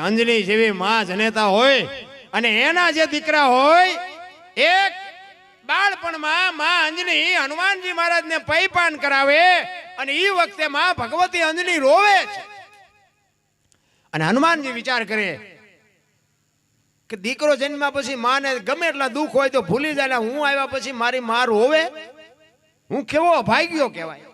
અંજની જેવી માં જનેતા હોય અને એના જે દીકરા હોય, એક બાળપણમાં માં અંજની હનુમાનજી મહારાજને પૈપાન કરાવે અને એ વખતે માં ભગવતી અંજની રોવે છે. અને હનુમાનજી વિચાર કરે કે દીકરો જન્મ્યા પછી માને ગમે એટલા દુઃખ હોય તો ભૂલી જાય, હું આવ્યા પછી મારી માં રોવે, હું કેવો અભાગ્યો કહેવાય.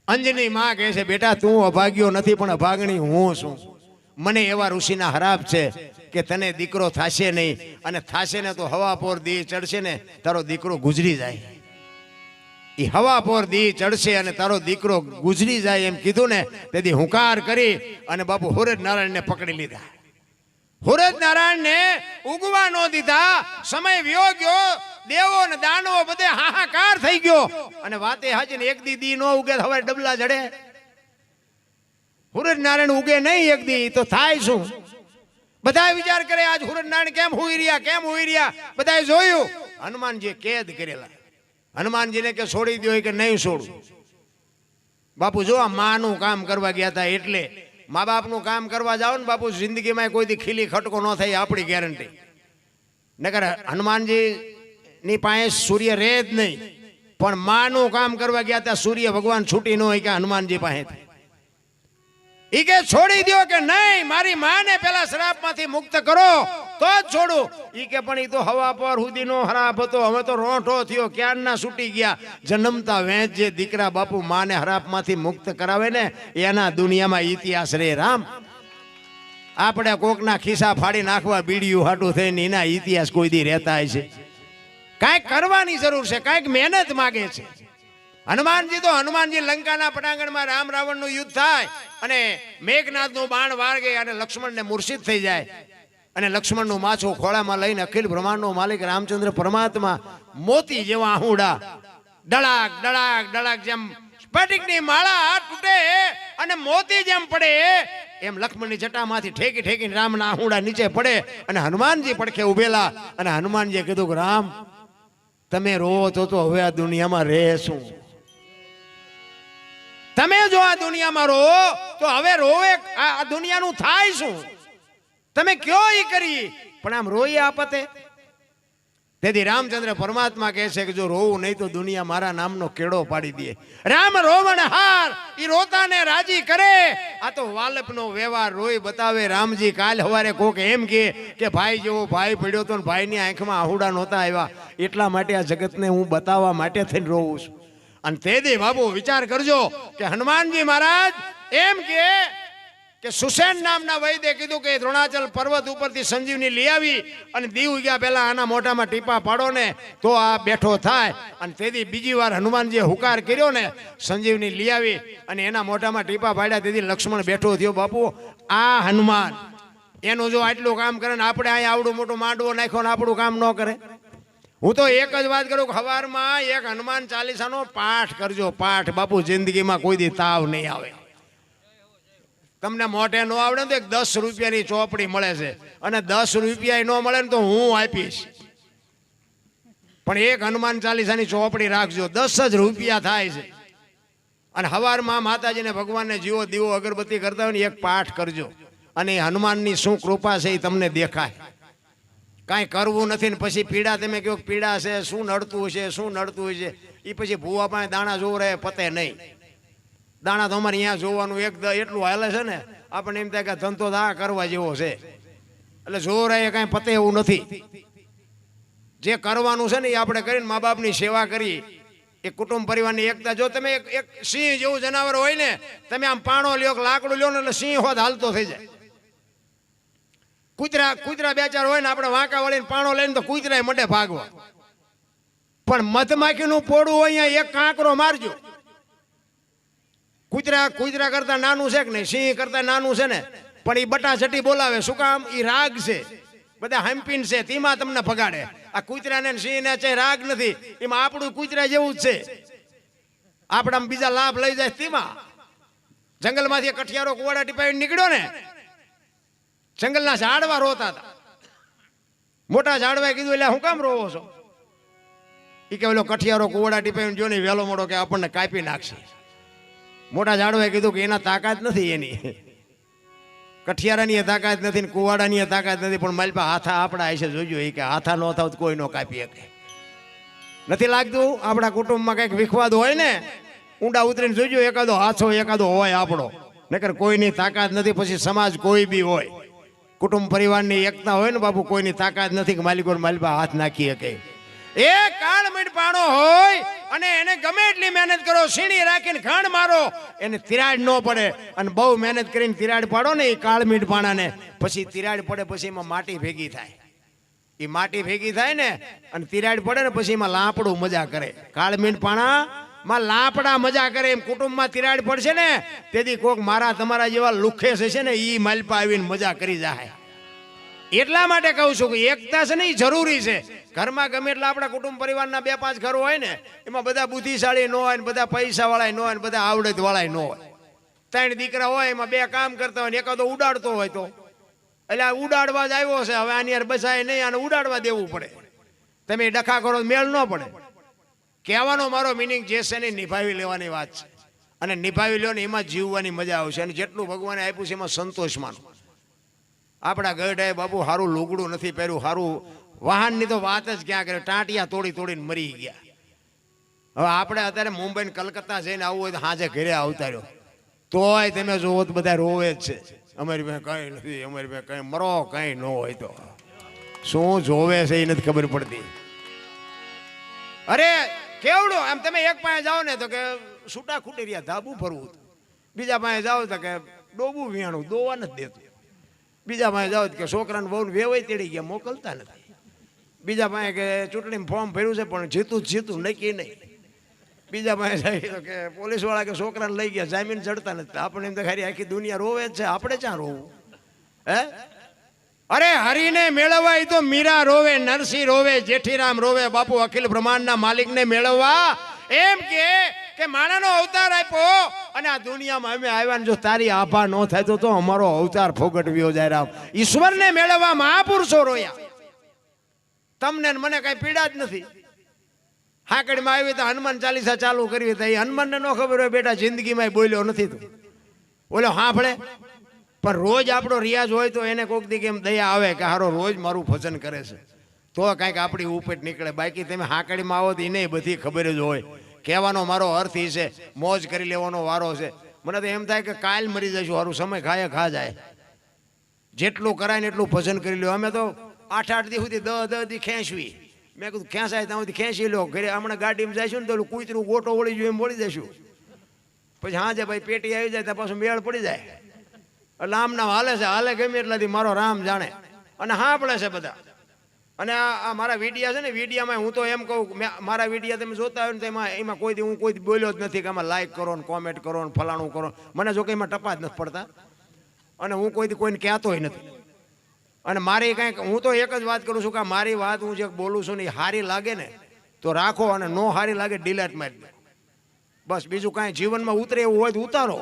અંજની માં કહે છે, બેટા તું અભાગ્યો નથી પણ અભાગણી હું છું. મને એવા ઋષિના હરાપ છે કે તને દીકરો થશે નહીં, અને થશે ને તો હવા પોર દી ચડશે ને તારો દીકરો ગુજરી જાય. એ હવા પોર દી ચડશે અને તારો દીકરો ગુજરી જાય એમ કીધું ને તેથી હુંકાર કરી અને બાપુ હુરજ નારાયણને પકડી લીધા. હુરજ નારાયણને ઉગવા ન દીધા. સમય વ્યો ગયો, દેવો ને દાનવો બધે હાહાકાર થઈ ગયો. અને વાતે હાજી ને એક દી નો ઉગે હવે ડબલા જડે. હુરજ નારાયણ ઉગે નહીં એક દી તો થાય શું? બધા વિચાર કરે આજ હુરજ નારાયણ કેમ હુઈ રહ્યા. બધા જોયું હનુમાનજી કેદ કરેલા. હનુમાનજીને કે છોડી દો કે નહીં છોડું. બાપુ જો આ માનું કામ કરવા ગયા હતા એટલે મા બાપનું કામ કરવા જાઓ ને બાપુ જિંદગીમાં કોઈથી ખીલી ખટકો ન થાય આપણી ગેરંટી. નકર હનુમાનજી ની પાસે સૂર્ય રહે જ નહીં, પણ માનું કામ કરવા ગયા હતા સૂર્ય ભગવાન છૂટી ન હોય કે હનુમાનજી પાસે. ઈ કે છોડી દો કે નહીં, મારી માને પેલા શ્રાપમાંથી મુક્ત કરો તો જ છોડું. ઈ કે પણ ઈ તો હવા પર સુધીનો હરાપ હતો, હવે તો રોંઠો થયો, ક્યારના છૂટી ગયા. જન્મતા વેચ જે દીકરા બાપુ માને હરાપમાંથી મુક્ત કરાવે ને એના દુનિયામાં ઇતિહાસ રે રામ. આપણે કોકના ખિસ્સા ફાડી નાખવા બીડીયું હાટું થઈને એના ઇતિહાસ કોઈ દી રહેતા છે. કાંઈક કરવાની જરૂર છે, કાંઈક મહેનત માગે છે. હનુમાનજી લંકાના પટાંગણમાં રામ રાવણનું યુદ્ધ થાય અને મેઘનાથનું બાણ વાગે અને લક્ષ્મણને મૂર્છિત થઈ જાય. અને લક્ષ્મણનું માછું ખોળામાં લઈને અખિલ બ્રહ્માંડનો માલિક રામચંદ્ર પરમાત્મા મોતી જેવા આહુડા ડળાક ડળાક ડળાક જેમ સ્ફટિકની માળા તૂટે અને મોતી જેમ પડે એમ લક્ષ્મણની જટામાંથી ઠેકી ઠેકીને રામના આહુડા નીચે પડે. અને હનુમાનજી પડખે ઉભેલા. અને હનુમાનજીએ કીધું કે રામ તમે રોવો તો હવે આ દુનિયામાં રહેશું. તમે જો આ દુનિયામાં રહો તો હવે રોવે આ દુનિયાનું થાય શું? તમે કયો ઈ કરી પણ આમ રોઈ આપતે. તેથી રામચંદ્ર પરમાત્મા કહે છે કે જો રોવું નહીં તો દુનિયા મારા નામનો કેળો પાડી દે. રામ રોવણ હાર ઈ રોતાને રાજી કરે. આ તો વાલપનો વ્યવહાર રોઈ બતાવે. રામજી કાલ હવારે કોક એમ કે ભાઈ જેવો ભાઈ પડ્યો તો ભાઈની આંખમાં આહુડા નહોતા આવ્યા, એટલા માટે આ જગતને હું બતાવવા માટે થઈને રોવું છું. અને તેથી બાબુ વિચાર કરજો કે હનુમાનજી મહારાજ એમ કે સુસેન નામના વૈદ્ય કીધું કે દ્રોણાચલ પર્વત ઉપરથી સંજીવની લઈ આવી અને દીવ ગયા પહેલા આના મોઢામાં ટીપા પાડો ને તો આ બેઠો થાય. અને તેથી બીજી વાર હનુમાનજીએ હુકાર કર્યો ને સંજીવની લઈ આવી અને એના મોઢામાં ટીપા પાડ્યા. તેથી લક્ષ્મણ બેઠો થયો. બાપુ આ હનુમાન એનું જો આટલું કામ કરે ને આપણે અહીંયા આવડું મોટું માંડવો નાખ્યો ને આપણું કામ ન કરે. હું તો એક જ વાત કરું કે સવારમાં એક હનુમાન ચાલીસાનો પાઠ કરજો. પાઠ બાપુ જિંદગીમાં કોઈ દી તાવ નહીં આવે. તમને મોઢે ન આવડે ને તો એક 10 રૂપિયાની ચોપડી મળે છે અને 10 રૂપિયા ન મળે ને તો હું આપીશ, પણ એક હનુમાન ચાલીસાની ચોપડી રાખજો. 10 જ રૂપિયા થાય છે. અને સવારમાં માતાજીને ભગવાનને જીવો દીવો અગરબત્તી કરતા હોય ને એક પાઠ કરજો અને હનુમાનની શું કૃપા છે એ તમને દેખાય. કાંઈ કરવું નથી ને પછી પીડા તમે કહો પીડા છે, શું નડતું છે એ પછી ભૂવા પાસે દાણા જોવું રહે પતે નહીં. દાણા તો અમારે અહીંયા જોવાનું એટલું હાલે છે ને આપણને એમ થાય કે ધંધો આ કરવા જેવો છે, એટલે જોર રહે કાંઈ પતે એવું નથી. જે કરવાનું છે ને એ આપણે કરીને મા બાપની સેવા કરી, એક કુટુંબ પરિવારની એકતા. જો તમે એક સિંહ જેવું જનાવર હોય ને, તમે આમ પાણો લ્યો લાકડું લ્યો ને એટલે સિંહ હોત હાલતો થઈ જાય. કૂતરા બે ચાર હોય ને આપણે વાંકા વળીને પાણો લઈને તો કૂતરા મઢે ભાગવા, પણ મધમાખીનું પોડું હોય અહીંયા એક કાંકરો મારજો. કૂતરા કરતા નાનું છે કે નહીં, સિંહ કરતા નાનું છે ને, પણ એ બટાછટી બોલાવે. શું કામ? એ રાગ છે, બધા હમ્પીન છે, તેમાં તમને ભગાડે. આ કૂતરાને સિંહને છે રાગ નથી, એમાં આપણું કૂતરા જેવું જ છે. આપણા બીજા લાભ લઈ જાય તેમાં. જંગલમાંથી કઠિયારો કુવાડા ટીપાવી નીકળ્યો ને, જંગલના ઝાડવા રોતા હતા. મોટા ઝાડવાએ કીધું એટલે હું કામ રોવો છો? એ કે ઓલો કઠિયારો કુવાડા ટીપાવીને જો ને વહેલો મોડો કે આપણને કાપી નાખશે. મોટા ઝાડવાએ કીધું કે એના તાકાત નથી એની. કઠિયારાની તાકાત નથી ને કુવાડાની તાકાત નથી, પણ મારી પાસે હાથા આપણા હશે. જોજો એ કે હાથા ન થાવ તો કોઈ ન કાપી શકે. નથી લાગતું આપણા કુટુંબમાં કંઈક વિખવાદ હોય ને, ઊંડા ઉતરીને જોજો એકાદો હાથો એકાદો હોય આપણો, નકર કોઈની તાકાત નથી. પછી સમાજ કોઈ બી હોય, કુટુંબ પરિવારની એકતા હોય ને બાપુ, કોઈની તાકાત નથી કે માલિકો માલિપા હાથ નાખી શકે. એ કાળમીટ પાણો હોય અને એને ગમે એટલી મહેનત કરો, સીણી રાખીને ઘણ મારો, એને તિરાડ ન પડે. અને બહુ મહેનત કરીને તિરાડ પાડો ને એ કાળમીટ પાણાને, પછી તિરાડ પડે પછી એમાં માટી ભેગી થાય. એ માટી ભેગી થાય ને અને તિરાડ પડે ને પછી એમાં લાપડું મજા કરે. કાળમીટ પાણા માં લાપડા મજા કરે. એમ કુટુંબમાં તિરાડ પડશે ને તેથી કોક મારા તમારા જેવા લુખે છે ને ઈ માલપા આવીને મજા કરી જાય. એટલા માટે કહું છું કે એકતા છે ને એ જરૂરી છે. ઘરમાં ગમે એટલા આપણા કુટુંબ પરિવારના 2-5 ઘરો હોય ને, એમાં બધા બુદ્ધિશાળી ન હોય ને બધા પૈસા વાળા ન હોય ને બધા આવડત વાળા ન હોય. 3 દીકરા હોય એમાં 2 કામ કરતા હોય ને એકાદો ઉડાડતો હોય તો એટલે ઉડાડવા જ આવ્યો છે, હવે આની યાર બસાય નહીં, આને ઉડાડવા દેવું પડે. તમે ડખા કરો મેળ ન પડે. કહેવાનો મારો મિનિંગ જે છે ને નિભાવી લેવાની વાત છે, અને નિભાવી લો ને એમાં જીવવાની મજા આવશે. અને જેટલું ભગવાને આપ્યું છે એમાં સંતોષ માનો. આપણા ગઢાએ બાપુ સારું લુગડું નથી પહેર્યું, સારું વાહનની તો વાત જ ક્યાં કરે, ટાંટિયા તોડી તોડીને મરી ગયા. હવે આપણે અત્યારે મુંબઈ ને કલકત્તા જઈને આવવું હોય તો સાંજે ઘરે આવતા રહ્યો તોય તમે જોવો તો બધા રોવે જ છે. અમારી પાસે કંઈ નથી, અમારી પાસે કંઈ મરો કંઈ ન હોય તો શું જોવે છે એ નથી ખબર પડતી. અરે કેવડું આમ તમે એક પાસે જાઓ ને તો કે છૂટા ખૂટી રહ્યા ધાબુ ફરવું, બીજા પાસે જાઓ તો કે ડોબું વિયાણું દોવા નથી દેતું, બીજા પાસે જાઓ કે છોકરાને બહુ વેવાય તેડી ગયા મોકલતા નથી, બીજા પાસે કે ચૂંટણીમાં ફોર્મ ભર્યું છે પણ જીતું નક્કી નહીં, બીજા પાસે જાય તો કે પોલીસવાળા કે છોકરાને લઈ ગયા જામીન ચડતા નથી. આપણે એમ તો ખરી આખી દુનિયા રોવે જ છે, આપણે ક્યાં રોવું હે? અરે હરીને મેળવવા એ તો મીરા રોવે, નરસિંહ રોવે, જેઠીરામ રોવે, બાપુ અખિલ બ્રહ્માંડના માલિકને મેળવવા એમ કે માણાનો અવતાર આપ્યો અને આ દુનિયામાં અમે આવ્યા ને જો તારી આભા ન થાય તો અમારો અવતાર ફોગટવ્યો જાય. રામ ઈશ્વરને મેળવવા મહાપુરુષો રોયા. તમને મને કઈ પીડા જ નથી. હાકડીમાં આવી તો હનુમાન ચાલીસા ચાલુ કરવી તો એ હનુમાનને ન ખબર હોય બેટા જિંદગીમાં બોલ્યો નથી તું બોલો સાંભળે. પણ રોજ આપણો રિયાઝ હોય તો એને કોઈક દી એમ દયા આવે કે હારો રોજ મારું ભજન કરે છે તો કાંઈક આપણી ઉપેટ નીકળે. બાકી તમે હાકડીમાં આવો તો એને બધી ખબર જ હોય. કહેવાનો મારો અર્થ એ છે મોજ કરી લેવાનો વારો છે. મને તો એમ થાય કે કાલ મરી જઈશું, સારું સમય ખાય ખા જાય. જેટલું કરાય ને એટલું ભજન કરી લો. અમે તો 8-8 દી સુધી 10-10 દી ખેંચવી. મેં કીધું ખેંચાય ત્યાં સુધી ખેંચી લો. ઘરે હમણાં ગાડીમાં જઈશું ને તો કૂતરું ગોટો વળી જોઈએ એમ વળી જઈશું. પછી હાજે ભાઈ પેટી આવી જાય ત્યાં પાછું મેળ પડી જાય. એટલે આમના હાલે છે, હાલે ગમે એટલાથી મારો રામ જાણે અને સાંભળે છે બધા. અને આ મારા વિડીયા છે ને, વિડીયામાં હું તો એમ કહું મારા વિડીયા તમે જોતા હોય ને તો એમાં હું કોઈ બોલ્યો જ નથી કે આમાં લાઈક કરો ને કોમેન્ટ કરો ને ફલાણું કરો. મને જો કે એમાં ટપા જ નથી પડતા અને હું કોઈને કહેતોય નથી. અને મારી કંઈક હું તો એક જ વાત કરું છું કે મારી વાત હું જે બોલું છું ને એ સારી લાગે ને તો રાખો અને નો સારી લાગે ડિલેટ મારી દો. બસ બીજું કાંઈ જીવનમાં ઉતરે એવું હોય તો ઉતારો,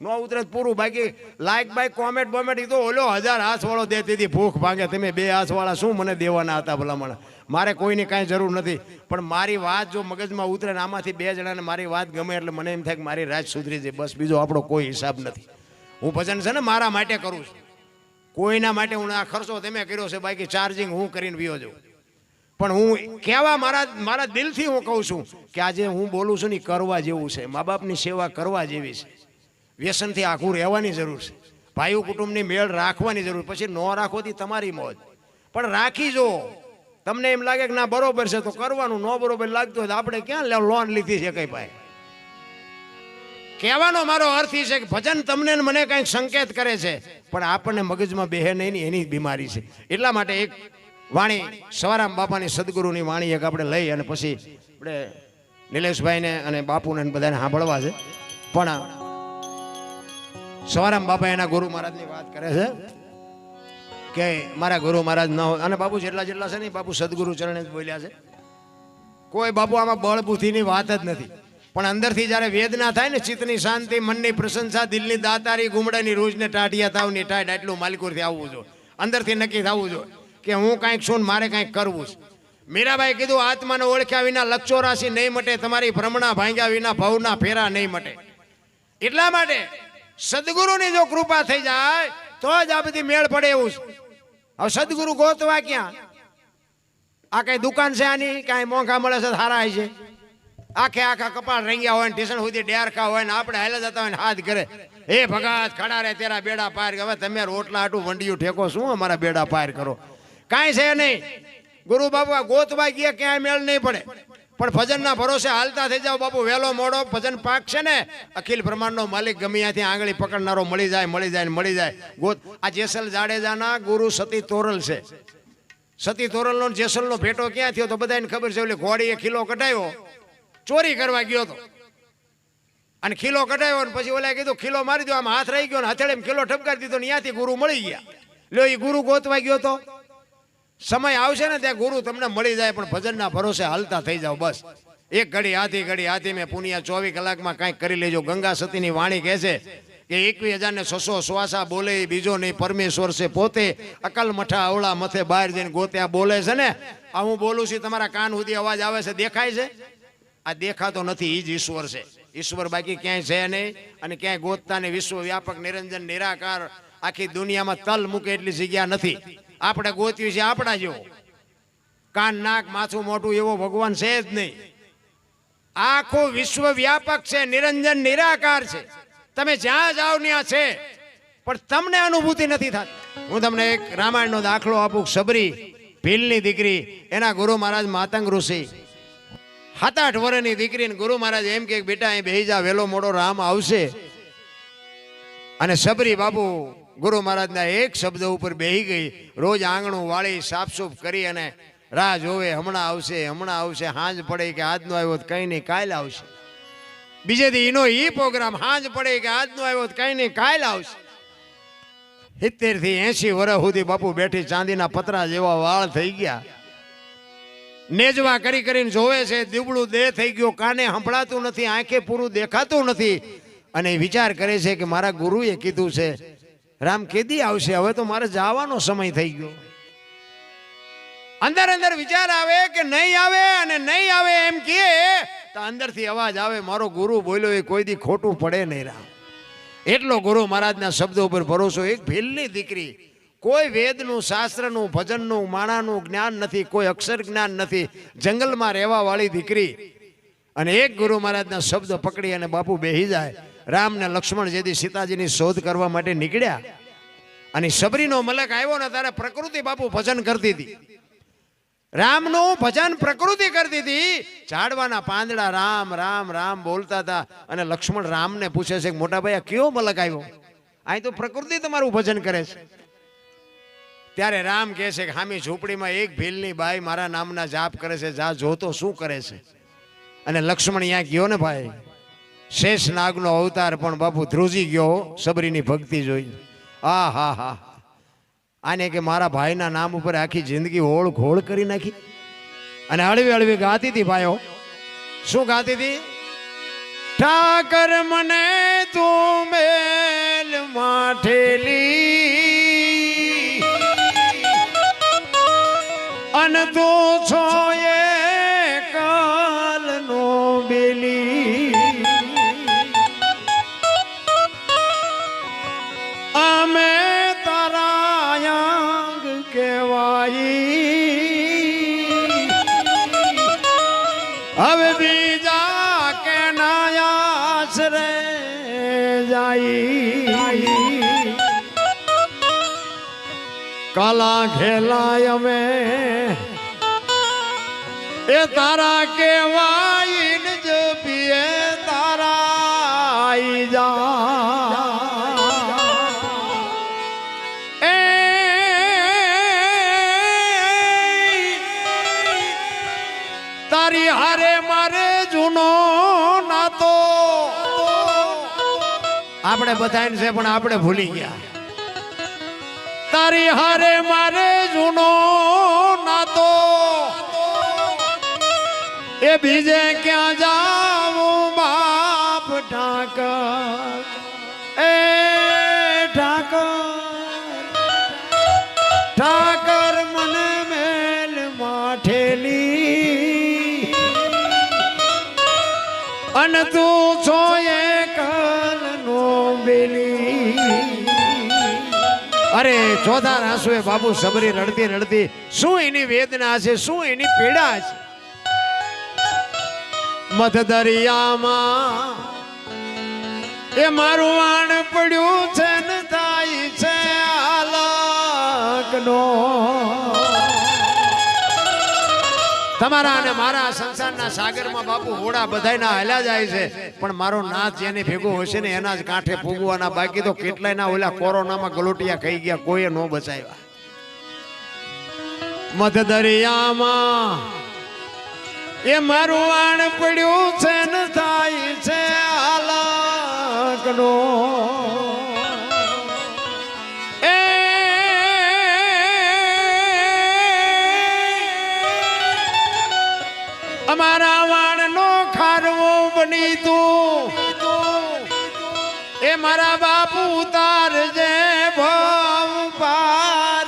ન ઉતરે પૂરું. બાકી લાઈક બાઈક કોમેન્ટ બોમેન્ટ એ તો ઓલો 1000 હાથવાળો દેતી હતી ભૂખ ભાંગે. તમે 2 હાથવાળા શું મને દેવાના હતા ભલામણ? મારે કોઈની કાંઈ જરૂર નથી. પણ મારી વાત જો મગજમાં ઉતરે ને આમાંથી 2 જણાને મારી વાત ગમે એટલે મને એમ થાય કે મારી રાત સુધરી જાય. બસ બીજો આપણો કોઈ હિસાબ નથી. હું ભજન છે ને મારા માટે કરું છું, કોઈના માટે હું આ ખર્ચો તમે કર્યો છે બાકી ચાર્જિંગ હું કરીને વિયો જાઉં. પણ હું કહેવા મારા દિલથી હું કહું છું કે આજે હું બોલું છું ને કરવા જેવું છે. મા બાપની સેવા કરવા જેવી છે. વ્યસનથી આખું રહેવાની જરૂર છે. ભાઈઓ કુટુંબની મેળ રાખવાની જરૂર. પછી ન રાખોથી તમારી મોજ, પણ રાખી જો. તમને એમ લાગે કે ના બરોબર છે તો કરવાનું, ન બરોબર લાગતું હોય તો આપણે ક્યાં લોન લીધી છે કઈ ભાઈ? કહેવાનો મારો અર્થ એ છે કે ભજન તમને મને કંઈક સંકેત કરે છે પણ આપણને મગજમાં બેહે નહીં એની બીમારી છે. એટલા માટે એક વાણી સવારામ બાપાની સદગુરુની વાણી એક આપણે લઈ અને પછી આપણે નિલેશભાઈને અને બાપુને બધાને સાંભળવા છે. પણ સવારામ બાપા એના ગુરુ મહારાજની વાત કરે છે કે મારા ગુરુ મહારાજ ન હોય. અને બાપુ જેટલા છે ને બાપુ સદગુરુ ચરણે જ બોલ્યા છે. કોઈ બાપુ આમાં બળ બુદ્ધિની વાત જ નથી. પણ અંદરથી જ્યારે વેદના થાય ને, ચિત્તની શાંતિ, મનની પ્રશંસા, દિલની દાતારી, ગુમડાની રોજને ટાઢિયા તાવની ટાઢ, એટલું માલિકોરથી આવવું જોઈએ. અંદરથી નક્કી થવું જોઈએ કે હું કાંઈક છું મારે કાંઈક કરવું છે. મીરાબાઈ કીધું આત્માને ઓળખ્યા વિના લક્ષોરાશી નહીં મટે, તમારી ભ્રમણા ભાંગ્યા વિના ભવના ફેરા નહીં મટે. એટલા માટે સદગુરુની જો કૃપા થઈ જાય તો જ આ બધી મેળ પડે એવું છે. હવે સદગુરુ ગોતવા ક્યાં? આ કઈ દુકાન છે આની? કાંઈ મોંઘા મળે છે સારા છે? આખે આખા કપાળ રંગ્યા હોય ને ટીશન સુધી ડેરખા હોય ને આપણે હાલે જતા હોય ને હાથ કરે, એ ભગત ખડા રે તેરા બેડા પાર. હવે તમે રોટલા આટું વંડિયું ઠેકો શું અમારા બેડા પાર કરો? કાંઈ છે નહીં. ગુરુ બાપુ ગોતવા ગયા ક્યાંય મેળ નહીં પડે. પણ ભજનના ભરોસે હાલતા થઈ જાવ બાપુ. વહેલો મોડો ભજન પાક છે ને, અખિલ બ્રહ્માંડનો માલિક ગમે ત્યાંથી આંગળી પકડનારો મળી જાય, મળી જાય ને મળી જાય. ગોત આ જેસલ જાડેજાના ગુરુ સતી તોરલ છે. સતી તોરલનો જેસલનો ભેટો ક્યાં થયો તો બધાને ખબર છે. એટલે ઘોડીએ ખીલો કઢાવ્યો, ચોરી કરવા ગયો હતો અને ખીલો કઢાવ્યો ને પછી ઓલા કીધું ખીલો મારી દો, આમ હાથ રહી ગયો ને હથેળે ખીલો ઠપકારી દીધો ને ત્યાંથી ગુરુ મળી ગયા. લ્યો એ ગુરુ ગોતવા ગયો તો. સમય આવશે ને ત્યાં ગુરુ તમને મળી જાય, પણ ભજનના ભરોસે હાલતા થઈ જાવ બસ. એક ઘડી હાથી મેં પુનિયા 24 કલાકમાં કાંઈક કરી લેજો. ગંગા સતીની વાણી કહે છે કે 21,600 શ્વાસા બોલે બીજો નહીં, પરમેશ્વર છે પોતે. અકલ મઠા અવળા મથે બહાર જઈને ગોત્યા બોલે છે ને. આ હું બોલું છું, તમારા કાન સુધી અવાજ આવે છે, દેખાય છે? આ દેખાતો નથી, એ જ ઈશ્વર છે. ઈશ્વર બાકી ક્યાંય છે નહીં અને ક્યાંય ગોતતા ને. વિશ્વ વ્યાપક નિરંજન નિરાકાર આખી દુનિયામાં તલ મૂકે એટલી જગ્યા નથી. આપણે ગોત્યું છે આપણા જેવો કાન નાક માથું મોટું એવો ભગવાન છે જ નહીં. આખું વિશ્વ વ્યાપક છે, નિરંજન નિરાકાર છે. તમે જ્યાં જાઓ ત્યાં છે, પણ તમને અનુભૂતિ નથી થતી. હું તમને એક રામાયણનો દાખલો આપું. સબરી ભીલની દીકરી, એના ગુરુ મહારાજ માતંગ ઋષિ, 7-8 વર્ષની દીકરીને ગુરુ મહારાજ એમ કે બેટા અહીં બેહી જા, વેલો મોડો રામ આવશે. અને સબરી બાપુ ગુરુ મહારાજના એક શબ્દ ઉપર બેહી ગઈ. રોજ આંગણું વાળી સાફસૂફ કરી અને રાહ જોવે, હમણાં આવશે હમણાં આવશે. હાંજ પડે કે આજનો આવ્યો તો કંઈ નહીં કાલે આવશે. બીજે દી એનો ઈ પ્રોગ્રામ, હાંજ પડે કે આજનો આવ્યો તો કંઈ નહીં કાલે આવશે. 70 થી 80 વર્ષ સુધી બાપુ બેઠી, ચાંદીના પતરા જેવા વાળ થઈ ગયા. નેજવા કરી કરીને જોવે છે, દીવડું દેહ થઈ ગયો, કાને સંભળાતું નથી, આંખે પૂરું દેખાતું નથી. અને વિચાર કરે છે કે મારા ગુરુએ કીધું છે રામ કેદી આવશે, હવે તો મારે જવાનો સમય થઈ ગયો. અંદર અંદર વિચાર આવે કે નહીં આવે, અને નહીં આવે એમ કહે તો અંદરથી અવાજ આવે, મારો ગુરુ બોલ્યો એ કોઈ દી ખોટું પડે નહીં રામ. એટલો ગુરુ મહારાજના શબ્દો ઉપર ભરોસો. એક ભીલની દીકરી, કોઈ વેદનું, શાસ્ત્રનું, ભજનનું, માણાનું જ્ઞાન નથી, કોઈ અક્ષર જ્ઞાન નથી, જંગલમાં રહેવા વાળી દીકરી. અને એક ગુરુ મહારાજના શબ્દ પકડી અને બાપુ બેહી જાય. રામ ને લક્ષ્મણ જેથી સીતાજીની શોધ કરવા માટે નીકળ્યા અને સબરીનો મલક આવ્યો ને ત્યારે પ્રકૃતિ બાપુ ભજન કરતી હતી. રામનું ભજન પ્રકૃતિ કરતી હતી. ઝાડવાના પાંદડા રામ રામ રામ બોલતા હતા. અને લક્ષ્મણ રામને પૂછે છે કે મોટા ભાઈ આ કયો મલક આવ્યો? અહીં તો પ્રકૃતિ તમારું ભજન કરે છે. ત્યારે રામ કહે છે કે હામી ઝૂંપડીમાં એક ભીલની બાઈ મારા નામના જાપ કરે છે, જા જોતો શું કરે છે. અને લક્ષ્મણ અહીંયા ગયો ને ભાઈ, શેષ નાગનો અવતાર પણ બાપુ ધ્રુજી ગયો સબરીની ભક્તિ જોઈ. હા હા હા, આને કે મારા ભાઈના નામ ઉપર આખી જિંદગી હોળ ઘોળ કરી નાખી. અને હળવી હળવી ગાતી હતી ભાઈઓ. શું ગાતી હતી? ઠાકર મને તું મેલ માઠેલી અન તું છો એ કાલનો બેલી. અમે તારા યાંગ કહેવાઈ, હવે બીજા કે નાયાસરે જાય. કાલા ખેલાય અમે એ તારા કેવાય જ પીએ તારા જા. એ તારી હારે મારે જૂનો નાતો. આપણે બધાને છે પણ આપણે ભૂલી ગયા. તારી હારે મારે જૂનો નાતો, એ બીજે ક્યાં જાવું બાપ ઠાકર. એ ઠાકર ઠાકર મને મેલ માઠેલી અને તું છો એ કાલનો બેલી. અરે ચોથા આંસુએ બાપુ સબરી રડતી રડતી શું એની વેદના છે, શું એની પીડા છે. મધ દરિયામાં એ મારું વાણ પડ્યું છે ને થાય છે આલકનો. તમારા અને મારા સંસારના સાગરમાં બાપુ હોડા બધાયના હાલ્યા જાય છે, પણ મારો નાથ જેને ભેગો હશે ને એના જ કાંઠે ફૂગવાના. બાકી તો કેટલાય ના ઓલા કોરોનામાં ગલોટિયા ખાઈ ગયા, કોઈએ ન બચાવ્યા. મધ દરિયામાં એ મારું વાણ પડ્યું છે ને થાય છે હાલકનો. અમારા વાણનો ખારવો બની તું એ મારા બાપુ તારજે ભવ પાર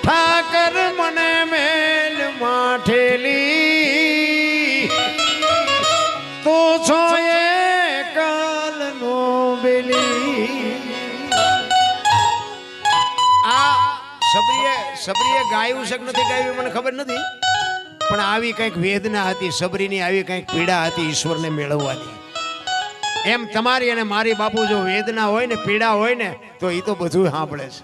ઠાકર મને મેલ માઠેલી તો છો એકલ નો બેલી. સબરીએ ગાયું છે કે નથી ગાયું મને ખબર નથી, પણ આવી કંઈક વેદના હતી સબરીની, આવી કંઈક પીડા હતી ઈશ્વરને મેળવવાની. એમ તમારી અને મારી બાપુ જો વેદના હોય ને પીડા હોય ને તો એ તો બધું સાંભળે છે.